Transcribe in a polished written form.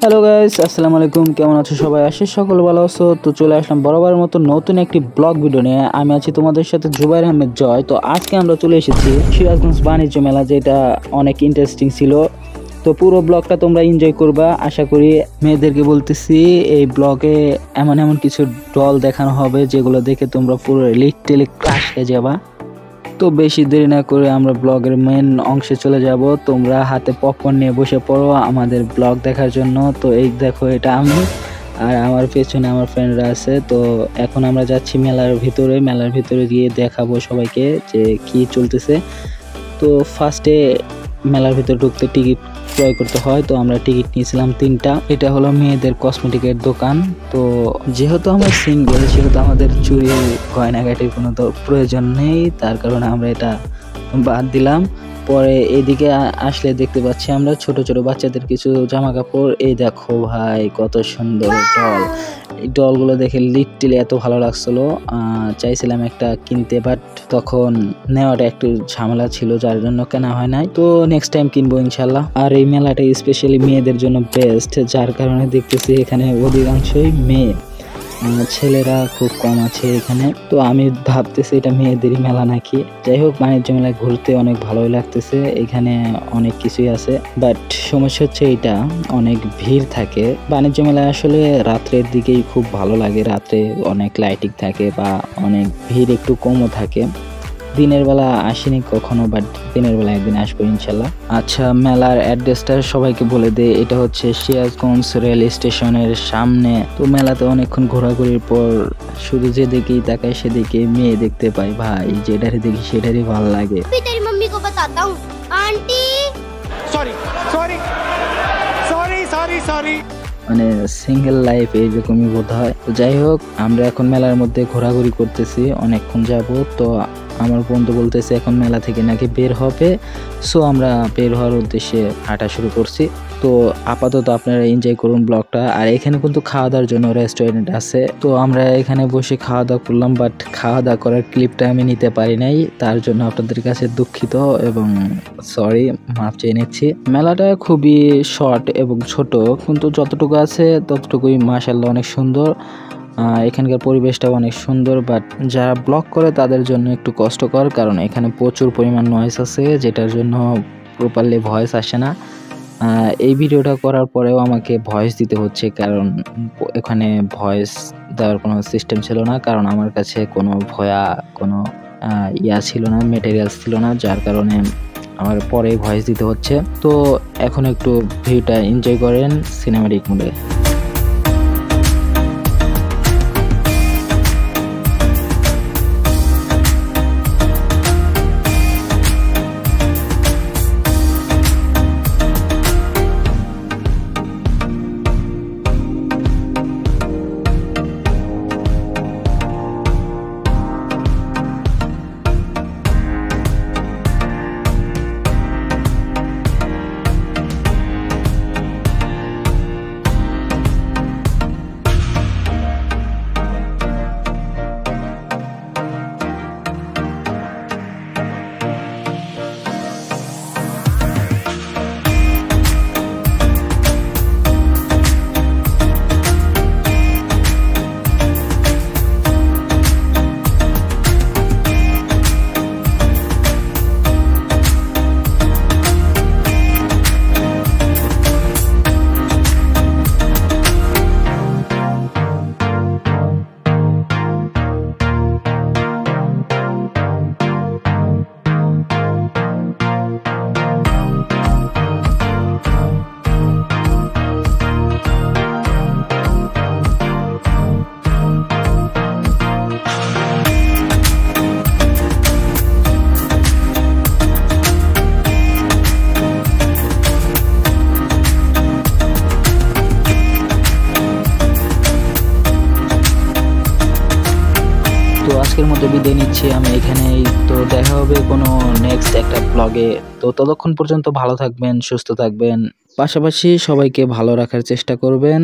Hello guys, আসসালামু আলাইকুম। কেমন আছো সবাই? আসে সকল ভালো আছো? তো চলে আসলাম বরাবরের মতো নতুন একটি ব্লগ ভিডিও নিয়ে। আমি আছি তোমাদের সাথে জুবাইর আহমেদ জয়। তো আজকে আমরা চলে এসেছি সিরাজগঞ্জ বাণিজ্য মেলা, যেটা অনেক ইন্টারেস্টিং ছিল। তো পুরো ব্লগটা তোমরা এনজয় করবা আশা করি। মেয়েদেরকে বলতেছি, এই ব্লগে এমন এমন কিছু ডল দেখানো হবে যেগুলো দেখে তোমরা পুরো লিটারালি ক্রাশ খেয়ে যাবা। তো বেশি দেরি না করে আমরা ব্লগের মেন অংশে চলে যাব। তোমরা হাতে পপকর্ন নিয়ে বসে পড়ো আমাদের ব্লগ দেখার জন্য। তো এই দেখো, এটা আমি আর আমার পেছনে আমার ফ্রেন্ডরা আছে। তো এখন আমরা যাচ্ছি মেলার ভিতরে গিয়ে দেখাবো সবাইকে যে কি চলতেছে। তো ফার্স্টে মেলার ভিতরে ঢুকতে টিকিট ক্রয় করতে হয়। তো আমরা টিকিট নিয়েছিলাম 3টা। এটা হলো মেয়েদের কসমেটিকের দোকান। তো যেহেতু আমরা সিঙ্গেল, সেহেতু আমাদের চুরি গয়নাগাটির কোনো তো প্রয়োজন নেই, তার কারণে আমরা এটা বাদ দিলাম। পরে এদিকে আসলে দেখতে পাচ্ছি আমরা ছোট ছোট বাচ্চাদের কিছু জামা কাপড়। এই দেখো ভাই, কত সুন্দর ডল। এই ডলগুলো দেখে লিটারালি এত ভালো লাগছিল, চাইছিলাম একটা কিনতে, বাট তখন নেওয়াটা একটু ঝামেলা ছিল, যার জন্য কেনা হয় নাই। তো নেক্সট টাইম কিনবো ইনশাল্লাহ। আর এই মেলাটা স্পেশালি মেয়েদের জন্য বেস্ট, যার কারণে দেখতেছি এখানে অধিকাংশই মেয়ে, ছেলেরা খুব কম আছে এখানে। তো আমি ভাবতেছি এটা মেয়েদেরই মেলা নাকি। যাই হোক, বাণিজ্য মেলায় ঘুরতে অনেক ভালোই লাগতেছে, এখানে অনেক কিছুই আছে। বাট সমস্যা হচ্ছে এটা অনেক ভিড় থাকে বাণিজ্য মেলায়। আসলে রাত্রের দিকেই খুব ভালো লাগে, রাত্রে অনেক লাইটিং থাকে বা অনেক ভিড় একটু কমও থাকে। দিনের বেলা আসিনি কখনো, বাট দিনের বেলা একদিন আসবো ইনশাল্লাহ। আচ্ছা, মেলার অ্যাড্রেসটা সবাইকে বলে দে। এটা হচ্ছে সিরাজগঞ্জ রেল স্টেশনের সামনে। তো মেলাতে অনেকক্ষণ ঘোরাঘুরির পর শুধু যেদিকেই তাকাই সেদিকে মেয়ে দেখতে পাই। ভাই, যেটারই দেখি সেটারই ভালো লাগে। तेरी मम्मी को बताता हूँ aunty. Sorry sorry sorry sorry sorry মানে সিঙ্গেল লাইফ এইরকমই বোধ হয়। তো যাই হোক, আমরা এখন মেলার মধ্যে ঘোরাঘুরি করতেছি, অনেকক্ষণ যাব। তো আমার বন্ধু বলতেছে এখন মেলা থেকে নাকি বের হবে। সো আমরা বের হওয়ার উদ্দেশ্যে হাঁটা শুরু করছি। তো আপাতত আপনারা এনজয় করুন ব্লগটা। আর এখানে কিন্তু খাওয়া দাওয়ার জন্য রেস্টুরেন্ট আছে। তো আমরা এখানে বসে খাওয়া দাওয়া করলাম, বাট খাওয়া দাওয়া করার ক্লিপটা আমি নিতে পারি নাই, তার জন্য আপনাদের কাছে দুঃখিত এবং সরি, মাপ চেয়ে নিচ্ছি। মেলাটা খুবই শর্ট এবং ছোট, কিন্তু যতটুকু আছে ততটুকুই মাশাআল্লাহ অনেক সুন্দর। এখানকার পরিবেশটাও অনেক সুন্দর, বাট যারা ব্লগ করে তাদের জন্য একটু কষ্টকর, কারণ এখানে প্রচুর পরিমাণ নয়েজ আছে, যেটার জন্য প্রপারলি ভয়েস আসে না। এই ভিডিওটা করার পরেও আমাকে ভয়েস দিতে হচ্ছে, কারণ এখানে ভয়েস দেওয়ার কোনো সিস্টেম ছিল না, কারণ আমার কাছে কোনো কোনো ছিল না, মেটেরিয়ালস ছিল না, যার কারণে আমার পরে ভয়েস দিতে হচ্ছে। তো এখন একটু ভিডিওটা এনজয় করেন সিনেমাটিক মোডে। তো আজকের মতো বিদায় নিচ্ছি আমি এখানেই। তো দেখা হবে কোনো নেক্সট একটা ব্লগে। তো ততক্ষণ পর্যন্ত ভালো থাকবেন, সুস্থ থাকবেন, পাশাপাশি সবাইকে ভালো রাখার চেষ্টা করবেন।